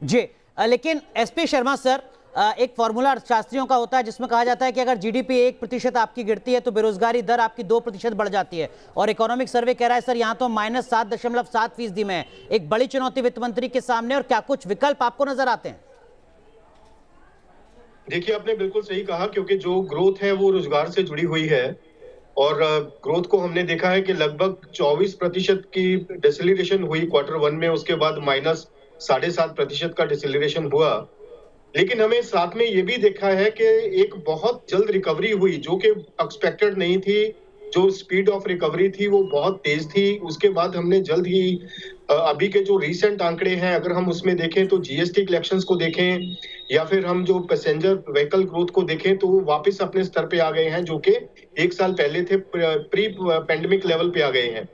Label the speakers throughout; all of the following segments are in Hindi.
Speaker 1: जी। लेकिन एसपी शर्मा सर, एक फॉर्मूला अर्थशास्त्रियों का होता है जिसमें कहा जाता है कि अगर जीडीपी 1% आपकी गिरती है तो बेरोजगारी दर आपकी 2% बढ़ जाती है। और इकोनॉमिक सर्वे कह रहा है सर यहाँ तो -7.7% में है। एक बड़ी चुनौती वित्त मंत्री के सामने, और क्या कुछ विकल्प आपको नजर आते हैं?
Speaker 2: देखिए, आपने बिल्कुल सही कहा, क्योंकि जो ग्रोथ है वो रोजगार से जुड़ी हुई है। और ग्रोथ को हमने देखा है कि लगभग 24% की डिसलिरेशन हुई क्वार्टर वन में, उसके बाद -7.5% का डिसलिरेशन हुआ। लेकिन हमें साथ में ये भी देखा है कि एक बहुत जल्द रिकवरी हुई, जो कि एक्सपेक्टेड नहीं थी। जो स्पीड ऑफ रिकवरी थी वो बहुत तेज थी। उसके बाद हमने जल्द ही अभी के जो रीसेंट आंकड़े हैं, अगर हम उसमें देखें तो जीएसटी कलेक्शंस को देखें या फिर हम जो पैसेंजर व्हीकल ग्रोथ को देखें, तो वो वापस अपने स्तर पे आ गए हैं, जो कि 1 साल पहले थे, प्री पैंडेमिक लेवल पे आ गए हैं।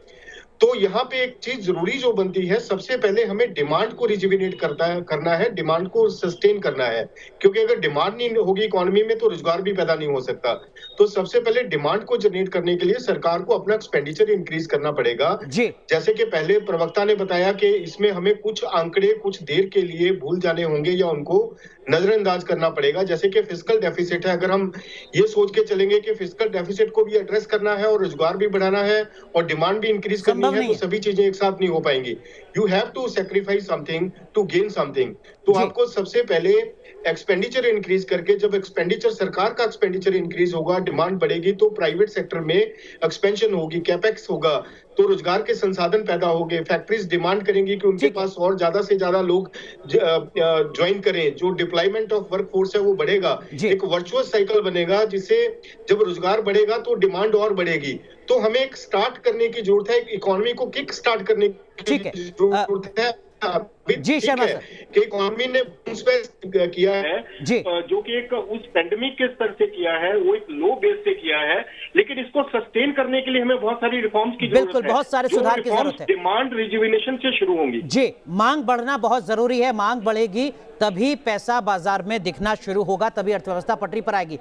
Speaker 2: तो यहाँ पे एक चीज जरूरी जो बनती है, सबसे पहले हमें डिमांड को रिजुविनेट करना है, डिमांड को सस्टेन करना है। क्योंकि अगर डिमांड नहीं होगी इकोनॉमी में तो रोजगार भी पैदा नहीं हो सकता। तो सबसे पहले डिमांड को जनरेट करने के लिए सरकार को अपना एक्सपेंडिचर इंक्रीज करना पड़ेगा।
Speaker 1: जी।
Speaker 2: जैसे कि पहले प्रवक्ता ने बताया कि इसमें हमें कुछ आंकड़े कुछ देर के लिए भूल जाने होंगे या उनको नजरअंदाज करना पड़ेगा। जैसे कि फिस्कल डेफिसिट है, अगर हम ये सोच के चलेंगे कि फिस्कल डेफिसिट को भी एड्रेस करना है और रोजगार भी बढ़ाना है और डिमांड भी इंक्रीज करनी है, तो सभी चीजें एक साथ नहीं हो पाएंगी। You have to sacrifice something to gain something. तो आपको सबसे पहले एक्सपेंडिचर इंक्रीज करके, जब एक्सपेंडिचर, सरकार का एक्सपेंडिचर इंक्रीज होगा, डिमांड बढ़ेगी, तो प्राइवेट सेक्टर में एक्सपेंशन होगी, कैपेक्स होगा, तो रोजगार के संसाधन पैदा होंगे। फैक्ट्रीज डिमांड करेंगी कि उनके पास और ज्यादा से ज्यादा लोग ज्वाइन करें। जो डिप्लॉयमेंट ऑफ वर्क फोर्स है वो बढ़ेगा। एक वर्चुअस साइकिल बनेगा, जिससे जब रोजगार बढ़ेगा तो डिमांड और बढ़ेगी। तो हमें एक स्टार्ट करने की जरूरत है, इकोनॉमी को किक स्टार्ट करने की जरूरत है।
Speaker 1: जी शर्मा सर,
Speaker 2: कि इकोनॉमी ने किया है, जो कि एक उस पेंडेमिक के स्तर से किया है, वो एक लो बेस से किया है, लेकिन इसको सस्टेन करने के लिए हमें बहुत सारी रिफॉर्म्स की जरूरत है।
Speaker 1: बिल्कुल, बहुत सारे सुधार की जरूरत है।
Speaker 2: डिमांड रिजुविनेशन से शुरू होंगी।
Speaker 1: जी, मांग बढ़ना बहुत जरूरी है। मांग बढ़ेगी तभी पैसा बाजार में दिखना शुरू होगा, तभी अर्थव्यवस्था पटरी पर आएगी।